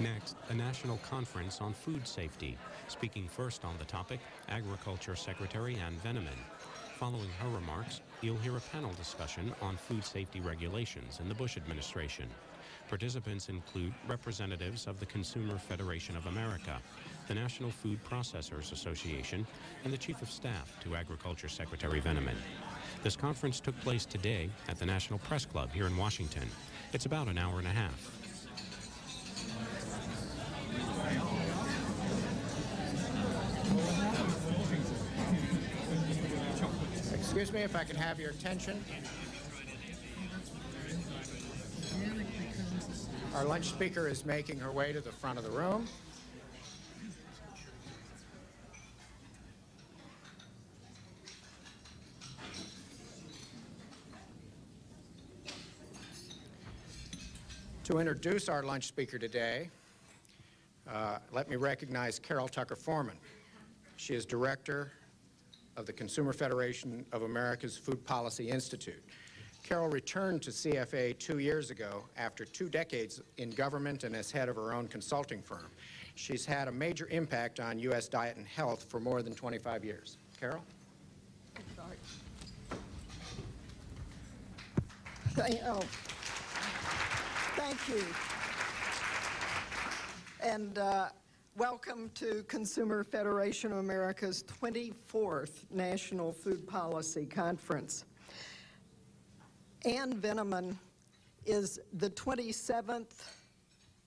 Next, a national conference on food safety. Speaking first on the topic, Agriculture Secretary Ann Veneman. Following her remarks, you'll hear a panel discussion on food safety regulations in the Bush administration. Participants include representatives of the Consumer Federation of America, the National Food Processors Association, and the Chief of Staff to Agriculture Secretary Veneman. This conference took place today at the National Press Club here in Washington. It's about an hour and a half. Excuse me, if I could have your attention. Our lunch speaker is making her way to the front of the room. To introduce our lunch speaker today, let me recognize Carol Tucker Foreman. She is Director of the Consumer Federation of America's Food Policy Institute. Carol returned to CFA 2 years ago after 2 decades in government and as head of her own consulting firm. She's had a major impact on U.S. diet and health for more than 25 years. Carol? Thank you. And welcome to Consumer Federation of America's 24th National Food Policy Conference. Ann Veneman is the 27th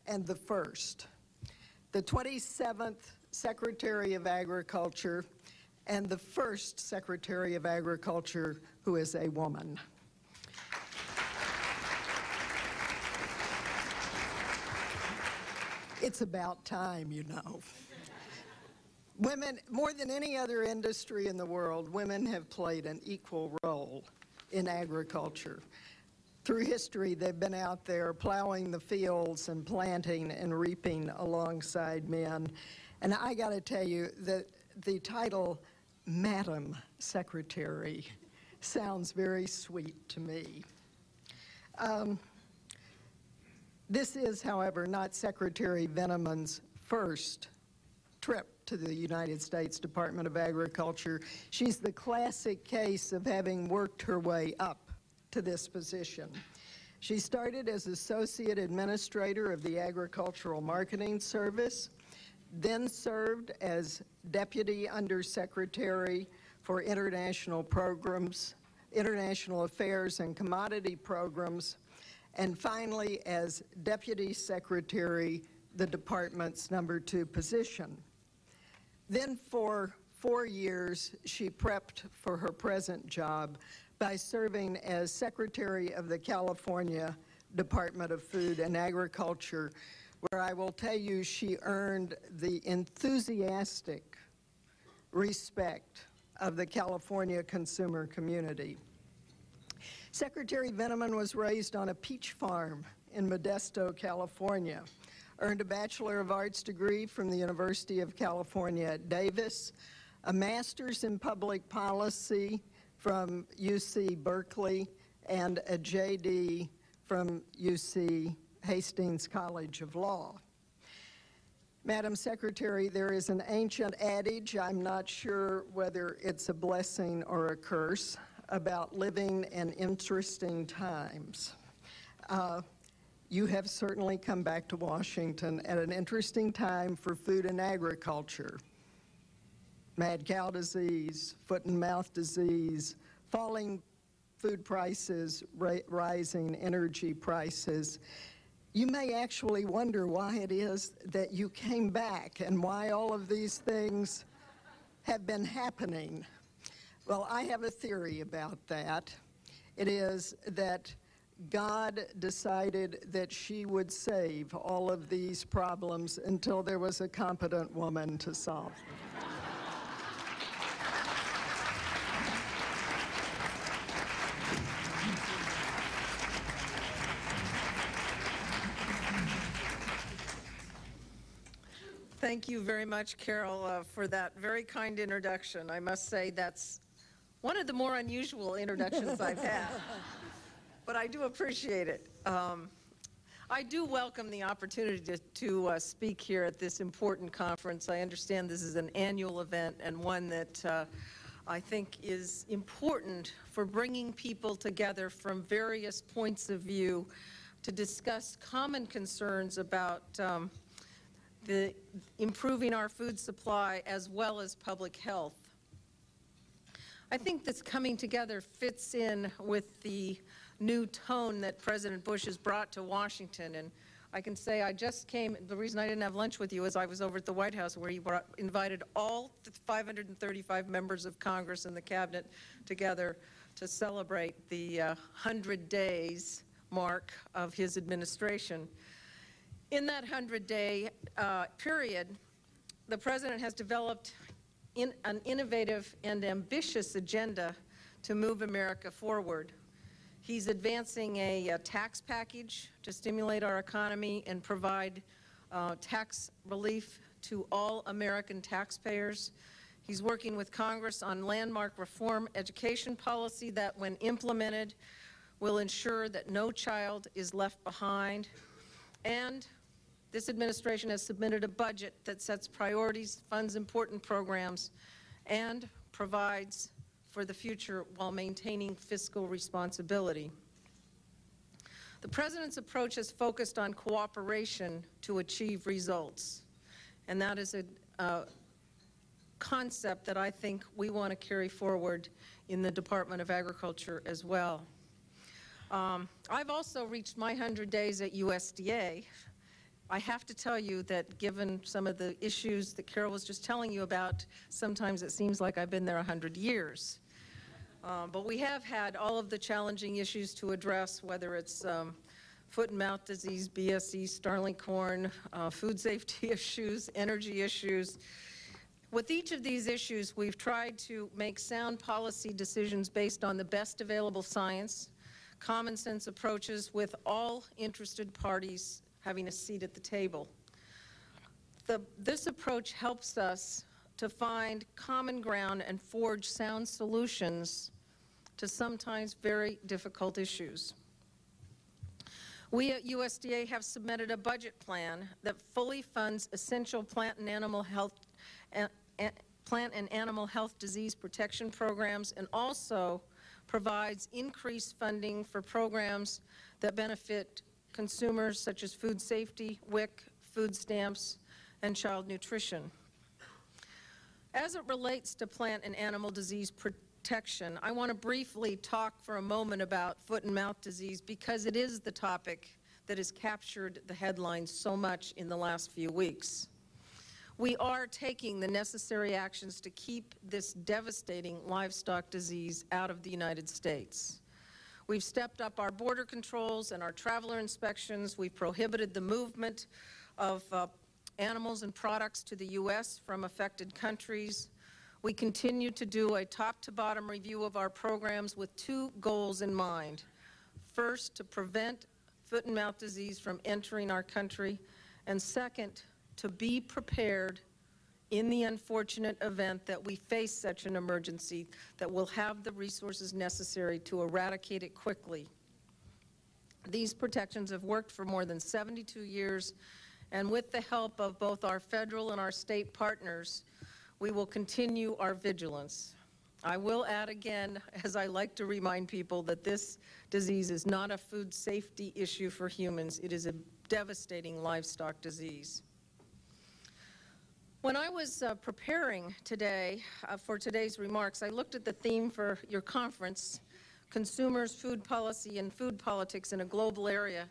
and the 1st. The 27th Secretary of Agriculture and the 1st Secretary of Agriculture who is a woman. It's about time, you know. Women, more than any other industry in the world, women have played an equal role in agriculture. Through history, they've been out there plowing the fields and planting and reaping alongside men. And I got to tell you that the title, Madam Secretary, sounds very sweet to me. This is, however, not Secretary Veneman's first trip to the United States Department of Agriculture. She's the classic case of having worked her way up to this position. She started as Associate Administrator of the Agricultural Marketing Service, then served as Deputy Undersecretary for International Programs, International Affairs and Commodity Programs, and finally as Deputy Secretary, the department's #2 position. Then for 4 years, she prepped for her present job by serving as Secretary of the California Department of Food and Agriculture, where I will tell you she earned the enthusiastic respect of the California consumer community. Secretary Veneman was raised on a peach farm in Modesto, California, earned a Bachelor of Arts degree from the University of California at Davis, a Master's in Public Policy from UC Berkeley, and a JD from UC Hastings College of Law. Madam Secretary, there is an ancient adage, I'm not sure whether it's a blessing or a curse, about living in interesting times. You have certainly come back to Washington at an interesting time for food and agriculture. Mad cow disease, foot and mouth disease, falling food prices, rising energy prices. You may actually wonder why it is that you came back and why all of these things have been happening. Well, I have a theory about that. It is that God decided that she would save all of these problems until there was a competent woman to solve them. Thank you very much, Carol, for that very kind introduction. I must say that's one of the more unusual introductions I've had, but I do appreciate it. I do welcome the opportunity to speak here at this important conference. I understand this is an annual event and one that I think is important for bringing people together from various points of view to discuss common concerns about improving our food supply as well as public health. I think this coming together fits in with the new tone that President Bush has brought to Washington. And I can say I just came, the reason I didn't have lunch with you is I was over at the White House where he invited all the 535 members of Congress and the cabinet together to celebrate the 100 days mark of his administration. In that 100-day period, the President has developed an innovative and ambitious agenda to move America forward. He's advancing a tax package to stimulate our economy and provide tax relief to all American taxpayers. He's working with Congress on landmark reform education policy that, when implemented, will ensure that no child is left behind. And this administration has submitted a budget that sets priorities, funds important programs, and provides for the future while maintaining fiscal responsibility. The President's approach is focused on cooperation to achieve results, and that is a concept that I think we want to carry forward in the Department of Agriculture as well. I've also reached my 100 days at USDA. I have to tell you that given some of the issues that Carol was just telling you about, sometimes it seems like I've been there 100 years. But we have had all of the challenging issues to address, whether it's foot and mouth disease, BSE, starling corn, food safety issues, energy issues. With each of these issues, we've tried to make sound policy decisions based on the best available science, common sense approaches with all interested parties having a seat at the table. This approach helps us to find common ground and forge sound solutions to sometimes very difficult issues. We at USDA have submitted a budget plan that fully funds essential plant and animal health disease protection programs, and also provides increased funding for programs that benefit consumers such as food safety, WIC, food stamps, and child nutrition. As it relates to plant and animal disease protection, I want to briefly talk for a moment about foot and mouth disease because it is the topic that has captured the headlines so much in the last few weeks. We are taking the necessary actions to keep this devastating livestock disease out of the United States. We've stepped up our border controls and our traveler inspections. We've prohibited the movement of animals and products to the U.S. from affected countries. We continue to do a top-to-bottom review of our programs with two goals in mind. First, to prevent foot and mouth disease from entering our country, and second, to be prepared in the unfortunate event that we face such an emergency, that we'll have the resources necessary to eradicate it quickly. These protections have worked for more than 72 years, and with the help of both our federal and our state partners, we will continue our vigilance. I will add again, as I like to remind people, that this disease is not a food safety issue for humans. It is a devastating livestock disease. When I was preparing today for today's remarks, I looked at the theme for your conference, Consumers, Food Policy, and Food Politics in a Global Area.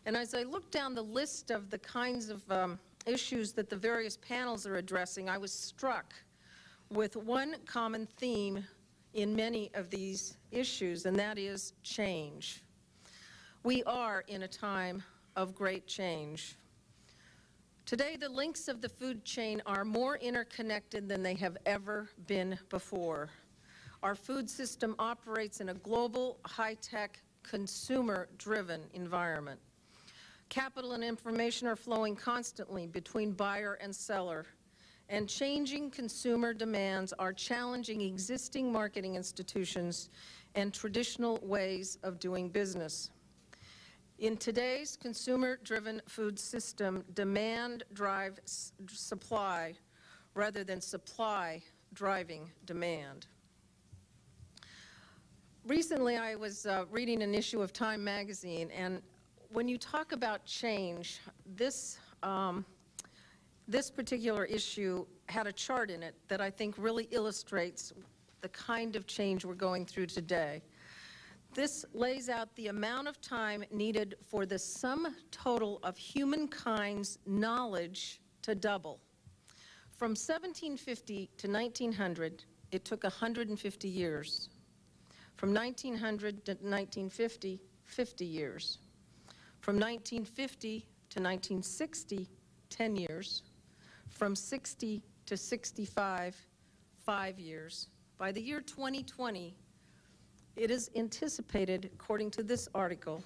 And as I looked down the list of the kinds of issues that the various panels are addressing, I was struck with one common theme in many of these issues, and that is change. We are in a time of great change. Today, the links of the food chain are more interconnected than they have ever been before. Our food system operates in a global, high-tech, consumer-driven environment. Capital and information are flowing constantly between buyer and seller, and changing consumer demands are challenging existing marketing institutions and traditional ways of doing business. In today's consumer-driven food system, demand drives supply rather than supply driving demand. Recently, I was reading an issue of Time magazine, and when you talk about change, this particular issue had a chart in it that I think really illustrates the kind of change we're going through today. This lays out the amount of time needed for the sum total of humankind's knowledge to double. From 1750 to 1900, it took 150 years. From 1900 to 1950, 50 years. From 1950 to 1960, 10 years. From 60 to 65, 5 years. By the year 2020, it is anticipated, according to this article,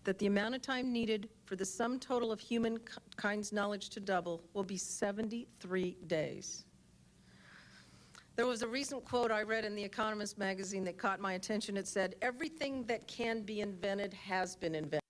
that the amount of time needed for the sum total of humankind's knowledge to double will be 73 days. There was a recent quote I read in The Economist magazine that caught my attention. It said, "Everything that can be invented has been invented."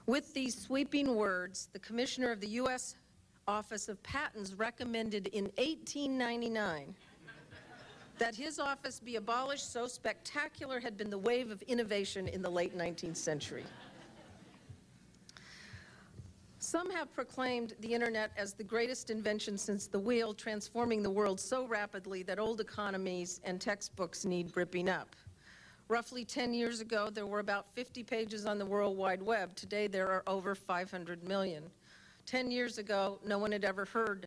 With these sweeping words, the Commissioner of the U.S. Office of Patents recommended in 1899 that his office be abolished, so spectacular had been the wave of innovation in the late 19th century. Some have proclaimed the internet as the greatest invention since the wheel, transforming the world so rapidly that old economies and textbooks need ripping up. Roughly 10 years ago, there were about 50 pages on the World Wide Web. Today, there are over 500 million. 10 years ago, no one had ever heard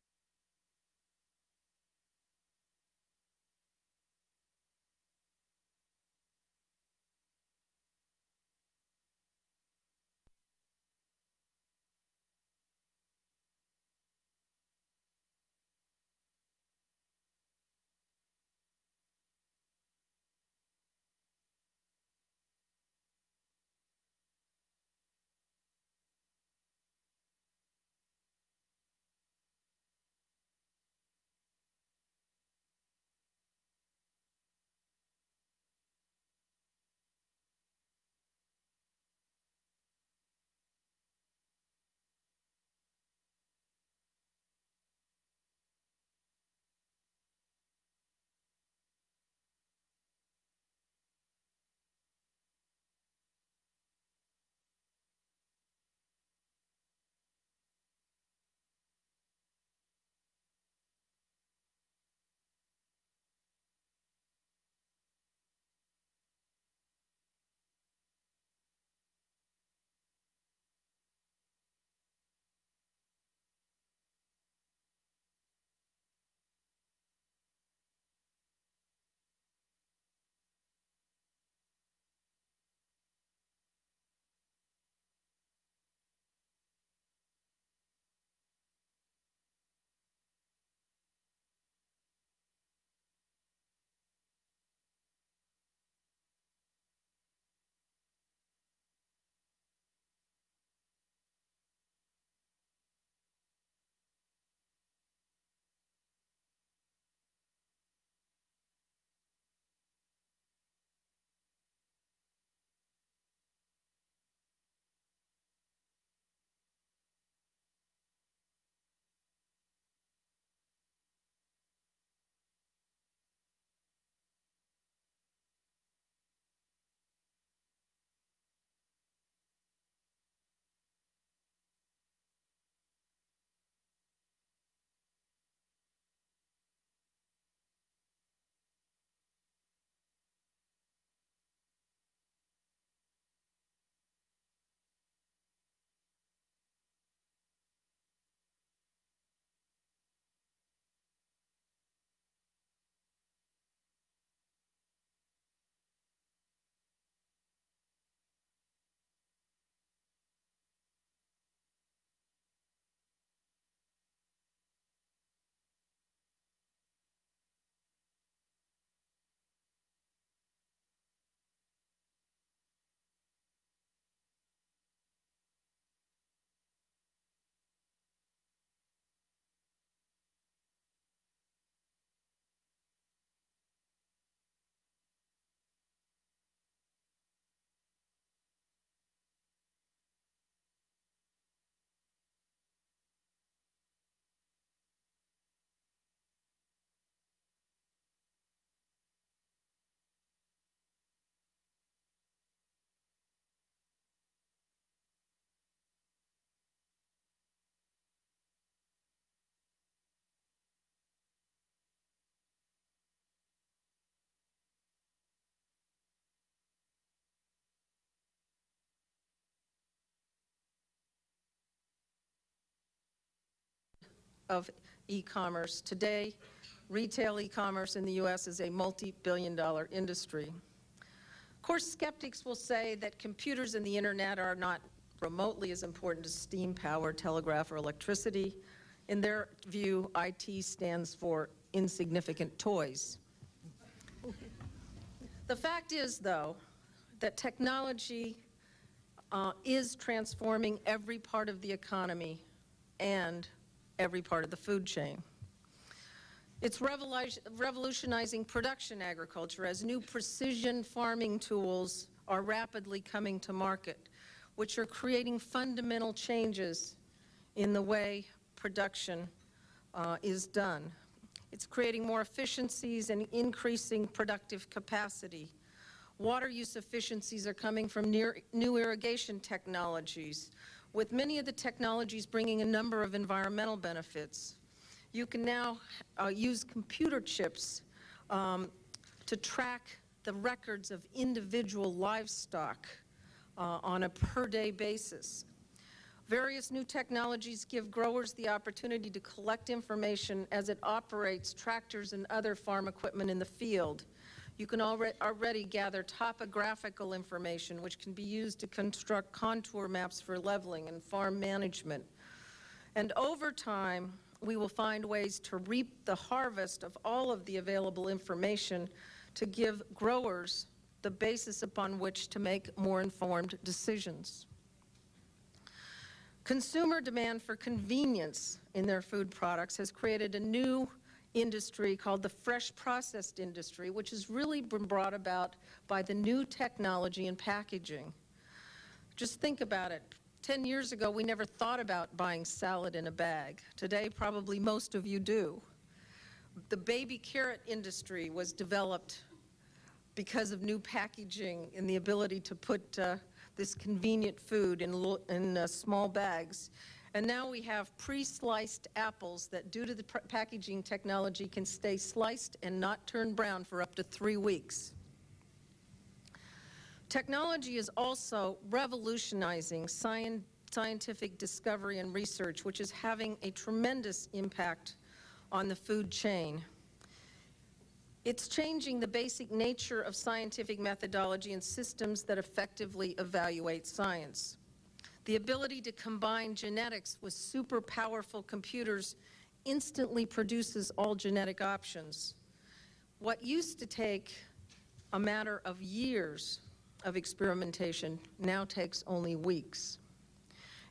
of e-commerce. Today, retail e-commerce in the U.S. is a multi-billion-dollar industry. Of course, skeptics will say that computers and the internet are not remotely as important as steam power, telegraph, or electricity. In their view, IT stands for insignificant toys. The fact is, though, that technology is transforming every part of the economy and every part of the food chain. It's revolutionizing production agriculture as new precision farming tools are rapidly coming to market, which are creating fundamental changes in the way production is done. It's creating more efficiencies and increasing productive capacity. Water use efficiencies are coming from new irrigation technologies, with many of the technologies bringing a number of environmental benefits. You can now use computer chips to track the records of individual livestock on a per-day basis. Various new technologies give growers the opportunity to collect information as it operates tractors and other farm equipment in the field. You can already gather topographical information, which can be used to construct contour maps for leveling and farm management. And over time, we will find ways to reap the harvest of all of the available information to give growers the basis upon which to make more informed decisions. Consumer demand for convenience in their food products has created a new industry called the fresh processed industry, which has really been brought about by the new technology in packaging. Just think about it. 10 years ago, we never thought about buying salad in a bag. Today, probably most of you do. The baby carrot industry was developed because of new packaging and the ability to put this convenient food in small bags. And now we have pre-sliced apples that, due to the packaging technology, can stay sliced and not turn brown for up to 3 weeks. Technology is also revolutionizing scientific discovery and research, which is having a tremendous impact on the food chain. It's changing the basic nature of scientific methodology and systems that effectively evaluate science. The ability to combine genetics with super powerful computers instantly produces all genetic options. What used to take a matter of years of experimentation now takes only weeks.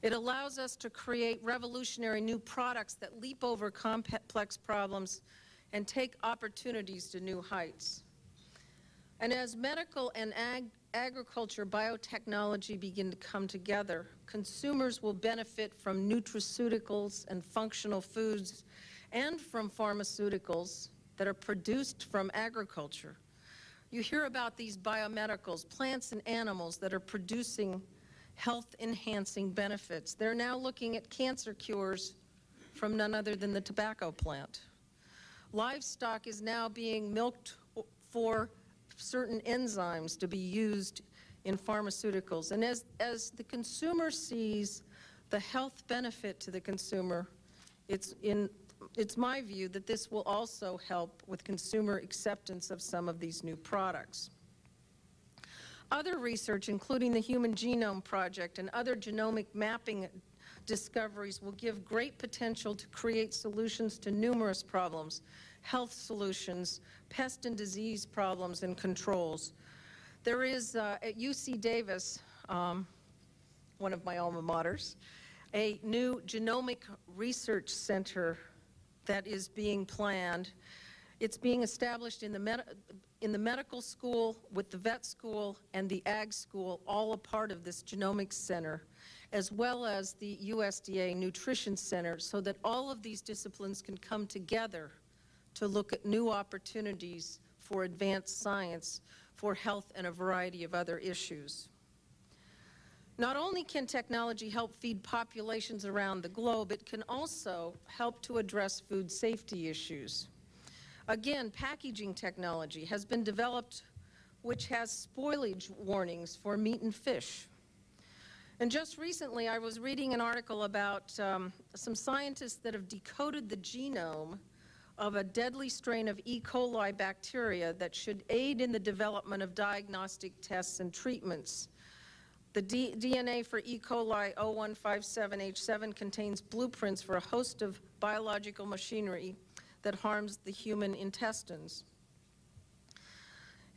It allows us to create revolutionary new products that leap over complex problems and take opportunities to new heights. And as medical and agriculture biotechnology begin to come together, consumers will benefit from nutraceuticals and functional foods and from pharmaceuticals that are produced from agriculture. You hear about these biomedicals, plants and animals that are producing health-enhancing benefits. They're now looking at cancer cures from none other than the tobacco plant. Livestock is now being milked for certain enzymes to be used in pharmaceuticals. And as the consumer sees the health benefit to the consumer, it's my view that this will also help with consumer acceptance of some of these new products. Other research, including the Human Genome Project and other genomic mapping discoveries, will give great potential to create solutions to numerous problems: health solutions, pest and disease problems, and controls. There is, at UC Davis, one of my alma maters, a new genomic research center that is being planned. It's being established in the medical school, with the vet school, and the ag school, all a part of this genomics center, as well as the USDA Nutrition Center, so that all of these disciplines can come together to look at new opportunities for advanced science, for health, and a variety of other issues. Not only can technology help feed populations around the globe, it can also help to address food safety issues. Again, packaging technology has been developed which has spoilage warnings for meat and fish. And just recently, I was reading an article about some scientists that have decoded the genome of a deadly strain of E. coli bacteria that should aid in the development of diagnostic tests and treatments. The DNA for E. coli 0157H7 contains blueprints for a host of biological machinery that harms the human intestines.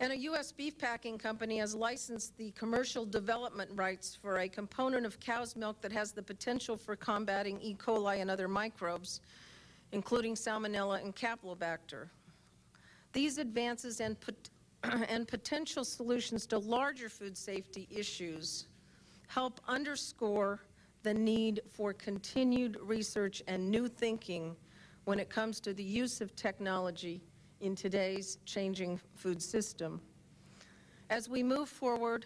And a U.S. beef packing company has licensed the commercial development rights for a component of cow's milk that has the potential for combating E. coli and other microbes, including Salmonella and Campylobacter. These advances and potential solutions to larger food safety issues help underscore the need for continued research and new thinking when it comes to the use of technology in today's changing food system. As we move forward,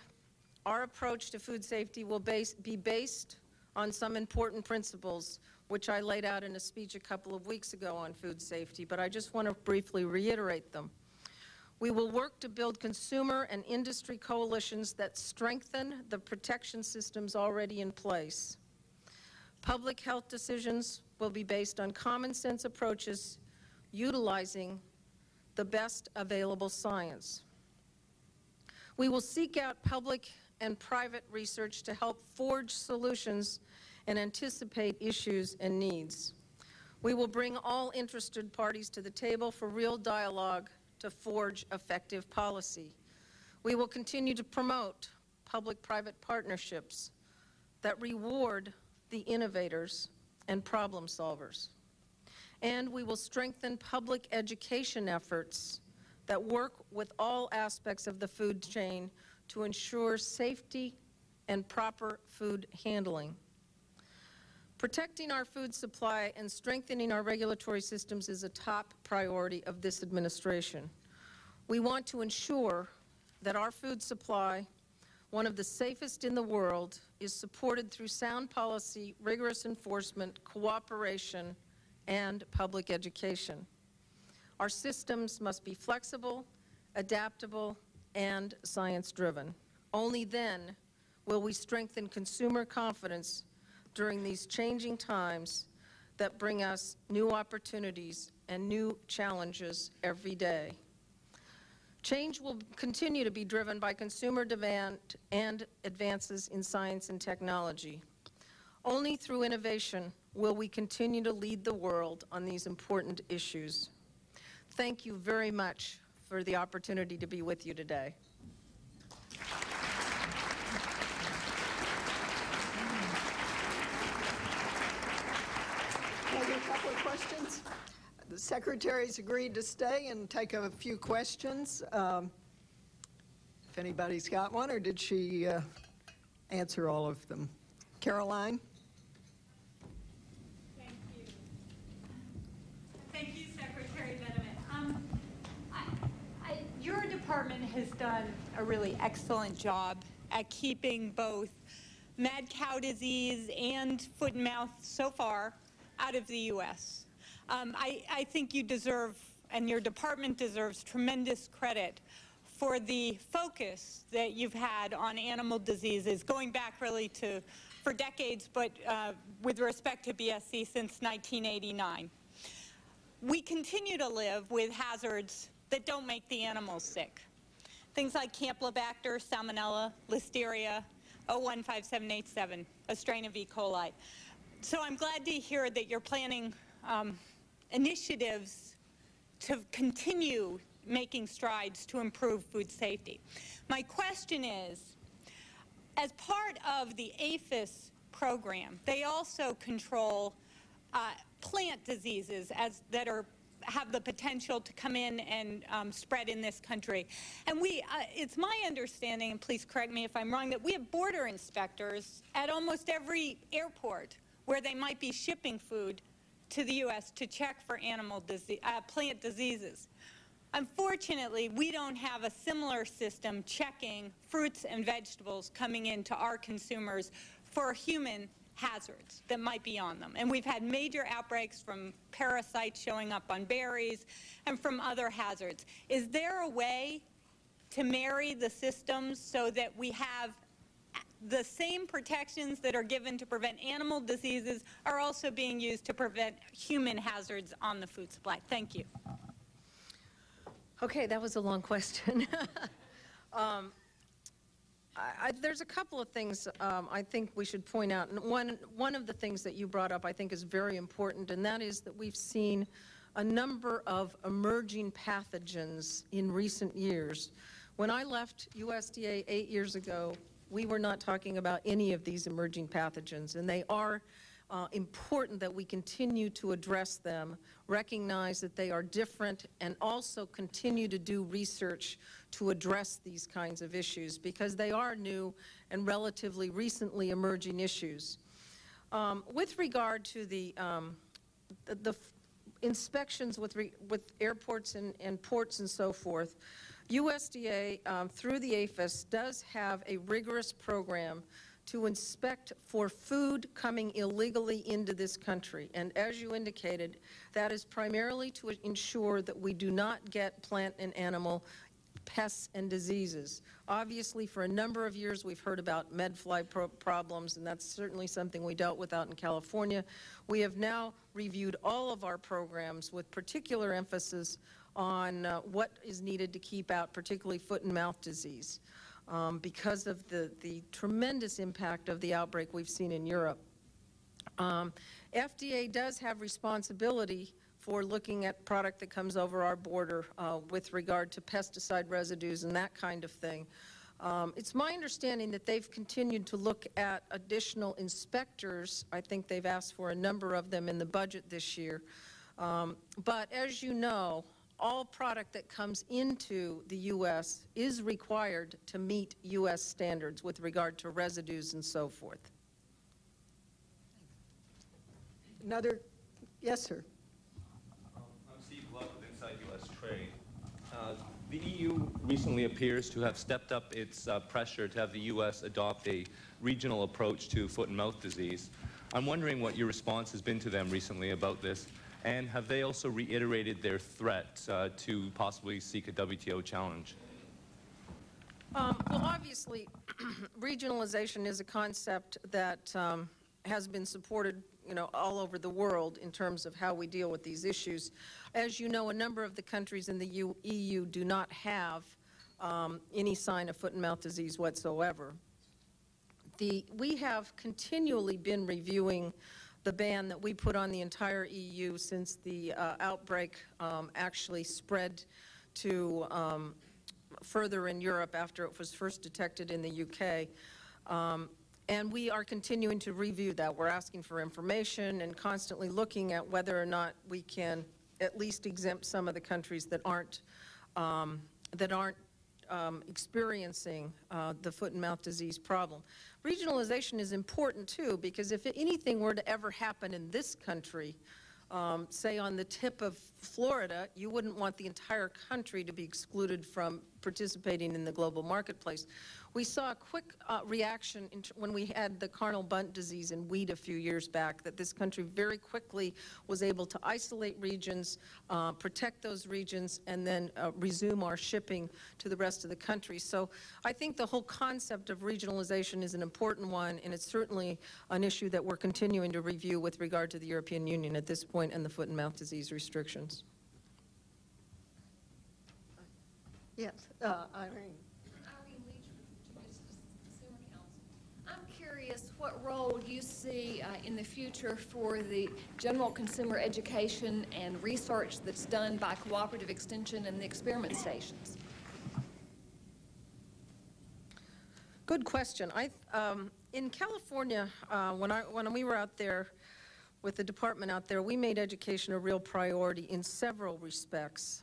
our approach to food safety will be based on some important principles, which I laid out in a speech a couple of weeks ago on food safety, but I just want to briefly reiterate them. We will work to build consumer and industry coalitions that strengthen the protection systems already in place. Public health decisions will be based on common sense approaches utilizing the best available science. We will seek out public and private research to help forge solutions and anticipate issues and needs. We will bring all interested parties to the table for real dialogue to forge effective policy. We will continue to promote public-private partnerships that reward the innovators and problem solvers. And we will strengthen public education efforts that work with all aspects of the food chain to ensure safety and proper food handling. Protecting our food supply and strengthening our regulatory systems is a top priority of this administration. We want to ensure that our food supply, one of the safest in the world, is supported through sound policy, rigorous enforcement, cooperation, and public education. Our systems must be flexible, adaptable, and science-driven. Only then will we strengthen consumer confidence during these changing times that bring us new opportunities and new challenges every day. Change will continue to be driven by consumer demand and advances in science and technology. Only through innovation will we continue to lead the world on these important issues. Thank you very much for the opportunity to be with you today. A couple of questions. The secretary's agreed to stay and take a few questions. If anybody's got one, or did she answer all of them? Caroline? Thank you. Thank you, Secretary Veneman. Your department has done a really excellent job at keeping both mad cow disease and foot and mouth so far out of the U.S. I think you deserve, and your department deserves, tremendous credit for the focus that you've had on animal diseases, going back really for decades, but with respect to BSE since 1989. We continue to live with hazards that don't make the animals sick. Things like Campylobacter, Salmonella, Listeria, 015787, a strain of E. coli. So I'm glad to hear that you're planning initiatives to continue making strides to improve food safety. My question is, as part of the APHIS program, they also control plant diseases that have the potential to come in and spread in this country. And it's my understanding, and please correct me if I'm wrong, that we have border inspectors at almost every airport where they might be shipping food to the U.S. to check for plant diseases. Unfortunately, we don't have a similar system checking fruits and vegetables coming into our consumers for human hazards that might be on them. And we've had major outbreaks from parasites showing up on berries and from other hazards. Is there a way to marry the systems so that we have the same protections that are given to prevent animal diseases are also being used to prevent human hazards on the food supply? Thank you. Okay, that was a long question. There's a couple of things I think we should point out. And one of the things that you brought up I think is very important, and that is that we've seen a number of emerging pathogens in recent years. When I left USDA 8 years ago, we were not talking about any of these emerging pathogens, and they are important that we continue to address them, recognize that they are different, and also continue to do research to address these kinds of issues, because they are new and relatively recently emerging issues. With regard to the inspections with airports and ports and so forth, USDA, through the APHIS, does have a rigorous program to inspect for food coming illegally into this country. And as you indicated, that is primarily to ensure that we do not get plant and animal pests and diseases. Obviously, for a number of years, we've heard about medfly problems, and that's certainly something we dealt with out in California. We have now reviewed all of our programs with particular emphasis on what is needed to keep out, particularly foot and mouth disease, because of the tremendous impact of the outbreak we've seen in Europe. FDA does have responsibility for looking at product that comes over our border with regard to pesticide residues and that kind of thing. It's my understanding that they've continued to look at additional inspectors. I think they've asked for a number of them in the budget this year. But as you know, all product that comes into the U.S. is required to meet U.S. standards with regard to residues and so forth. Another, yes, sir. I'm Steve Love with Inside U.S. Trade. The EU recently appears to have stepped up its pressure to have the U.S. adopt a regional approach to foot and mouth disease. I'm wondering what your response has been to them recently about this, and have they also reiterated their threat to possibly seek a WTO challenge? Well, obviously, regionalization is a concept that has been supported, all over the world in terms of how we deal with these issues. As you know, a number of the countries in the EU do not have any sign of foot and mouth disease whatsoever. We have continually been reviewing the ban that we put on the entire EU since the outbreak actually spread to further in Europe after it was first detected in the UK. And we are continuing to review that. We're asking for information and constantly looking at whether or not we can at least exempt some of the countries that aren't experiencing the foot and mouth disease problem. Regionalization is important too, because if anything were to ever happen in this country, say on the tip of Florida, you wouldn't want the entire country to be excluded from participating in the global marketplace. We saw a quick reaction when we had the carnal bunt disease in wheat a few years back, that this country very quickly was able to isolate regions, protect those regions, and then resume our shipping to the rest of the country. So I think the whole concept of regionalization is an important one, and it's certainly an issue that we're continuing to review with regard to the European Union at this point and the foot and mouth disease restrictions. Yes, Irene. I'm curious what role you see in the future for the general consumer education and research that's done by cooperative extension and the experiment stations. Good question. In California, when we were out there with the department out there, we made education a real priority in several respects.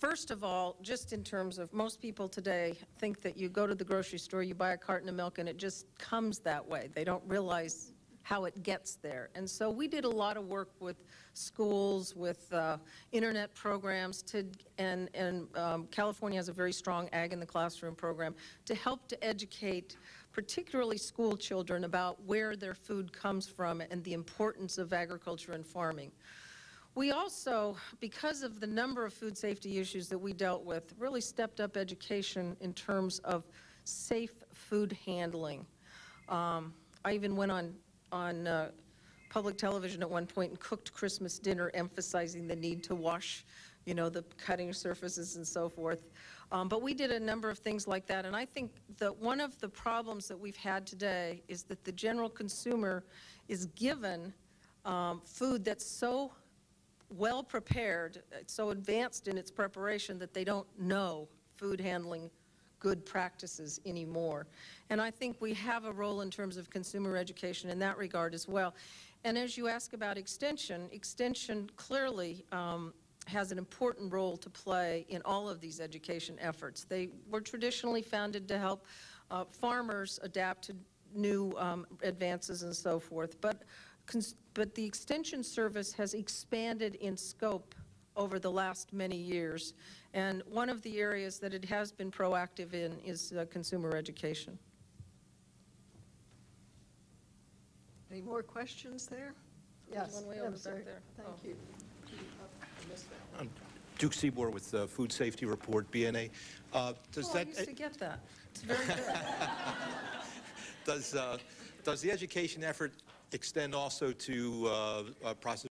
First of all, just in terms of most people today think that you go to the grocery store, you buy a carton of milk, and it just comes that way. They don't realize how it gets there. And so we did a lot of work with schools, with internet programs, and California has a very strong Ag in the Classroom program to help to educate particularly school children about where their food comes from and the importance of agriculture and farming. We also, because of the number of food safety issues that we dealt with, really stepped up education in terms of safe food handling. I even went on public television at one point and cooked Christmas dinner, emphasizing the need to wash, the cutting surfaces and so forth. But we did a number of things like that, and I think that one of the problems that we've had today is that the general consumer is given food that's so well prepared, so advanced in its preparation that they don't know food handling good practices anymore. And I think we have a role in terms of consumer education in that regard as well. And as you ask about extension clearly has an important role to play in all of these education efforts. They were traditionally founded to help farmers adapt to new advances and so forth. But the Extension Service has expanded in scope over the last many years. And one of the areas that it has been proactive in is consumer education. Any more questions there? Yes. One way over back there. Thank Oh. you. Duke Seabour with the Food Safety Report, BNA. I used to get that. It's very good. Does the education effort extend also to process